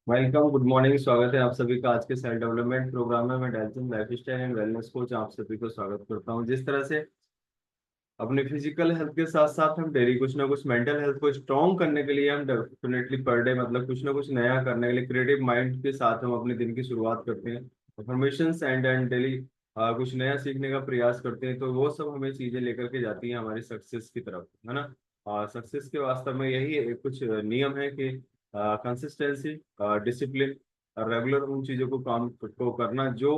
Welcome, good morning. स्वागत है आप सभी का आज के सेल्फ डेवलपमेंट प्रोग्राम में। मैं Delphin lifestyle and wellness coach आप सभी को स्वागत करता हूं। जिस तरह से अपने फिजिकल हेल्थ के साथ साथ हम डेली कुछ ना कुछ मेंटल हेल्थ को स्ट्रॉन्ग करने के लिए हम डेफिनेटली पर डे मतलब कुछ ना कुछ नया करने के लिए क्रिएटिव माइंड के साथ हम अपने दिन की शुरुआत करते हैं। इंफॉर्मेशन एंड डेली कुछ नया सीखने का प्रयास करते हैं, तो वो सब हमें चीजें लेकर के जाती हैं हमारी सक्सेस की तरफ, है ना। सक्सेस के वास्तव में यही कुछ नियम है कि कंसिस्टेंसी, डिसिप्लिन, रेगुलर उन चीजों को काम को करना जो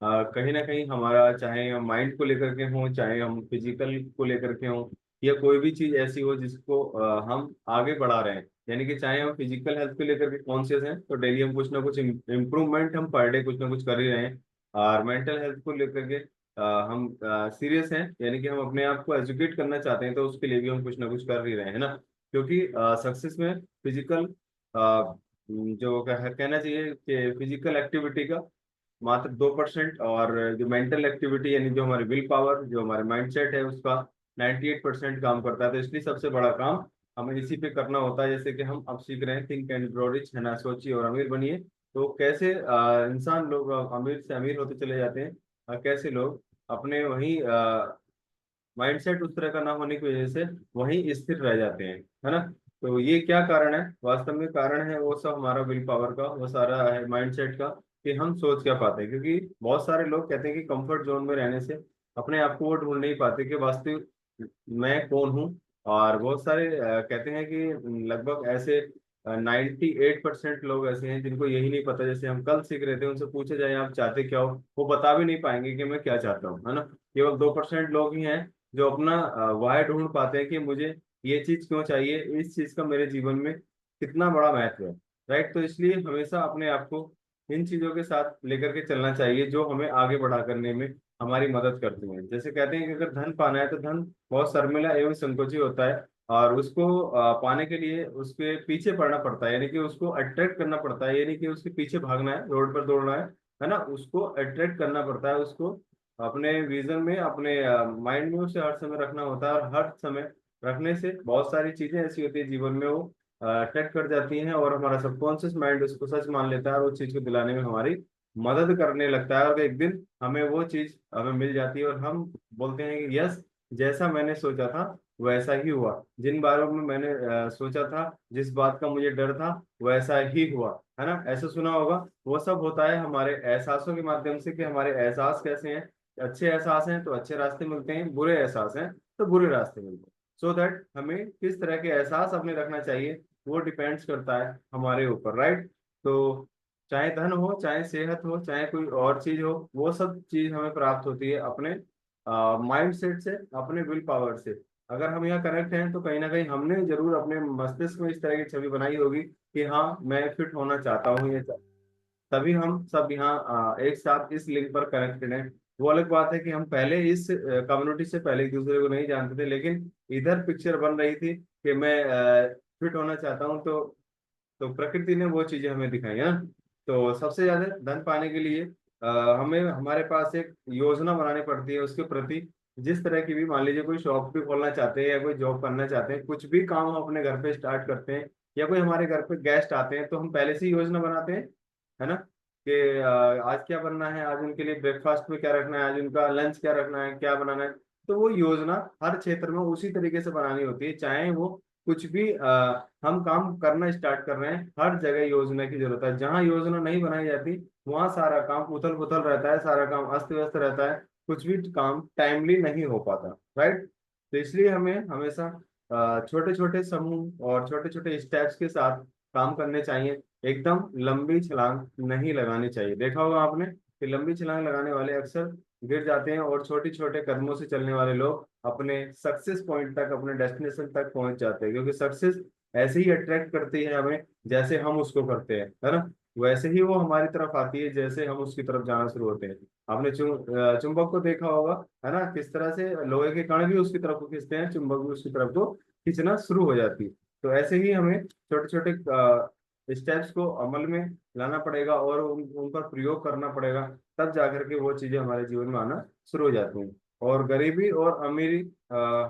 कहीं ना कहीं हमारा, चाहे हम माइंड को लेकर के हों, चाहे हम फिजिकल को लेकर के हों, या कोई भी चीज ऐसी हो जिसको हम आगे बढ़ा रहे हैं। यानी कि चाहे हम फिजिकल हेल्थ को लेकर के कॉन्शियस हैं तो डेली हम कुछ ना कुछ इम्प्रूवमेंट हम पर डे कुछ ना कुछ कर ही रहे हैं। और मेंटल हेल्थ को लेकर के हम सीरियस हैं, यानी कि हम अपने आप को एजुकेट करना चाहते हैं, तो उसके लिए भी हम कुछ ना कुछ कर ही रहे हैं ना। क्योंकि सक्सेस में फिजिकल जो कहना चाहिए कि फिजिकल एक्टिविटी का मात्र 2%, और जो मेंटल एक्टिविटी यानी जो हमारी विल पावर, जो हमारे माइंडसेट है, उसका 98% काम करता है। तो इसलिए सबसे बड़ा काम हमें इसी पे करना होता है। जैसे कि हम अब सीख रहे हैं थिंक एंड ग्रो रिच, है ना, सोचिए और अमीर बनिए। तो कैसे इंसान लोग अमीर से अमीर होते चले जाते हैं, कैसे लोग अपने वही माइंडसेट उस तरह का ना होने की वजह से वहीं स्थिर रह जाते हैं, है ना। तो ये क्या कारण है? वास्तव में कारण है वो सब हमारा विल पावर का, वो सारा है माइंडसेट का, कि हम सोच क्या पाते हैं। क्योंकि बहुत सारे लोग कहते हैं कि कंफर्ट जोन में रहने से अपने आप को वो ढूंढ नहीं पाते कि वास्तविक मैं कौन हूँ। और बहुत सारे कहते हैं कि लगभग ऐसे 98% लोग ऐसे हैं जिनको यही नहीं पता। जैसे हम कल सीख रहे थे, उनसे पूछा जाए आप चाहते क्या हो, वो बता भी नहीं पाएंगे कि मैं क्या चाहता हूँ, है ना। केवल 2% लोग ही हैं जो अपना वाय ढूंढ पाते हैं कि मुझे ये चीज क्यों चाहिए, इस चीज का मेरे जीवन में कितना बड़ा महत्व है। राइट। तो इसलिए हमेशा अपने आप को इन चीजों के साथ लेकर के चलना चाहिए जो हमें आगे बढ़ा करने में हमारी मदद करती हैं। जैसे कहते हैं कि अगर धन पाना है तो धन बहुत शर्मिला एवं संकोची होता है, और उसको पाने के लिए उसके पीछे पड़ना पड़ता है, यानी कि उसको अट्रैक्ट करना पड़ता है, यानी कि उसके पीछे भागना है, रोड पर दौड़ना है ना। उसको अट्रैक्ट करना पड़ता है, उसको अपने विजन में, अपने माइंड में उसे हर समय रखना होता है। और हर समय रखने से बहुत सारी चीजें ऐसी होती है जीवन में, वो अट्रैक्ट कर जाती हैं, और हमारा सबकॉन्शियस माइंड उसको सच मान लेता है और उस चीज को दिलाने में हमारी मदद करने लगता है। और एक दिन हमें वो चीज हमें मिल जाती है और हम बोलते हैं कि यस, जैसा मैंने सोचा था वैसा ही हुआ। जिन बारों में मैंने सोचा था, जिस बात का मुझे डर था, वैसा ही हुआ, है ना। ऐसा सुना होगा। वो सब होता है हमारे एहसासों के माध्यम से, कि हमारे एहसास कैसे हैं। अच्छे एहसास हैं तो अच्छे रास्ते मिलते हैं, बुरे एहसास हैं तो बुरे रास्ते मिलते हैं। सो दैट हमें किस तरह के एहसास अपने रखना चाहिए वो डिपेंड्स करता है हमारे ऊपर, राइट। तो चाहे धन हो, चाहे सेहत हो, चाहे कोई और चीज हो, वो सब चीज हमें प्राप्त होती है अपने माइंड सेट से, अपने विल पावर से। अगर हम यहाँ करेक्ट हैं तो कहीं ना कहीं हमने जरूर अपने मस्तिष्क में इस तरह की छवि बनाई होगी कि हाँ, मैं फिट होना चाहता हूँ, ये। तभी हम सब यहाँ एक साथ इस लिंक पर कनेक्टेड हैं। वो अलग बात है कि हम पहले इस कम्युनिटी से पहले एक दूसरे को नहीं जानते थे, लेकिन इधर पिक्चर बन रही थी कि मैं फिट होना चाहता हूँ। तो प्रकृति ने वो चीजें हमें दिखाई है ना। तो सबसे ज्यादा धन पाने के लिए हमें हमारे पास एक योजना बनानी पड़ती है उसके प्रति। जिस तरह की भी, मान लीजिए कोई शॉप भी खोलना चाहते हैं या कोई जॉब करना चाहते हैं, कुछ भी काम हम अपने घर पे स्टार्ट करते हैं, या कोई हमारे घर पे गेस्ट आते हैं, तो हम पहले से ही योजना बनाते हैं, है ना। कि आज क्या बनना है, आज उनके लिए ब्रेकफास्ट में क्या रखना है, आज उनका लंच क्या रखना है, क्या बनाना है। तो वो योजना हर क्षेत्र में उसी तरीके से बनानी होती है, चाहे वो कुछ भी हम काम करना स्टार्ट कर रहे हैं। हर जगह योजना की जरूरत है। जहाँ योजना नहीं बनाई जाती वहाँ सारा काम उथल पुथल रहता है, सारा काम अस्त व्यस्त रहता है, कुछ भी काम टाइमली नहीं हो पाता, राइट। तो इसलिए हमें हमेशा छोटे छोटे समूह और छोटे छोटे स्टेप्स के साथ काम करने चाहिए। एकदम लंबी छलांग नहीं लगानी चाहिए। देखा होगा आपने कि लंबी छलांग लगाने वाले अक्सर गिर जाते हैं, और छोटे छोटे कदमों से चलने वाले लोग अपने सक्सेस पॉइंट तक, अपने डेस्टिनेशन तक पहुंच जाते हैं। क्योंकि सक्सेस ऐसे ही अट्रैक्ट करती है हमें जैसे हम उसको करते हैं, है ना। वैसे ही वो हमारी तरफ आती है जैसे हम उसकी तरफ जाना शुरू होते हैं। आपने चुंबक को देखा होगा, है ना, किस तरह से लोहे के कण भी उसकी तरफ को खींचते हैं, चुंबक भी उसकी तरफ को खींचना शुरू हो जाती है। तो ऐसे ही हमें छोटे छोटे स्टेप्स को अमल में लाना पड़ेगा और उन पर प्रयोग करना पड़ेगा। तब जाकर के वो चीजें हमारे जीवन में आना शुरू हो जाती हैं। और गरीबी और अमीरी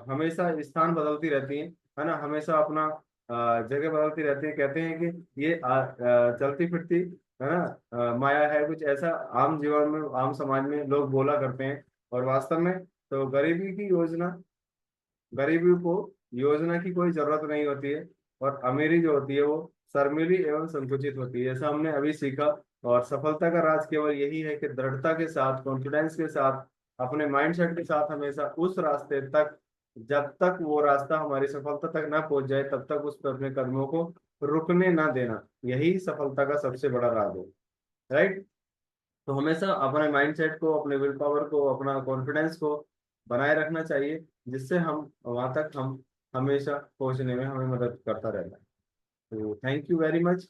हमेशा स्थान बदलती रहती हैं, है ना। हमेशा अपना जगह बदलती रहती है। कहते हैं कि ये चलती फिरती है ना, माया है, कुछ ऐसा आम जीवन में, आम समाज में लोग बोला करते हैं। और वास्तव में तो गरीबी को योजना की कोई जरूरत नहीं होती है। और अमीरी जो होती है वो शर्मीली एवं संकुचित होती है, जैसा हमने अभी सीखा। और सफलता का राज केवल यही है कि दृढ़ता के साथ, कॉन्फिडेंस के साथ, अपने माइंडसेट के साथ हमेशा उस रास्ते तक, जब तक वो रास्ता हमारी सफलता तक ना पहुंच जाए तब तक उस पर अपने कदमों को रुकने ना देना, यही सफलता का सबसे बड़ा राज है। राइट। तो हमेशा अपने माइंडसेट को, अपने विल पावर को, अपना कॉन्फिडेंस को बनाए रखना चाहिए, जिससे हम वहां तक हम हमेशा पहुंचने में हमें मदद करता रहता है। तो थैंक यू वेरी मच।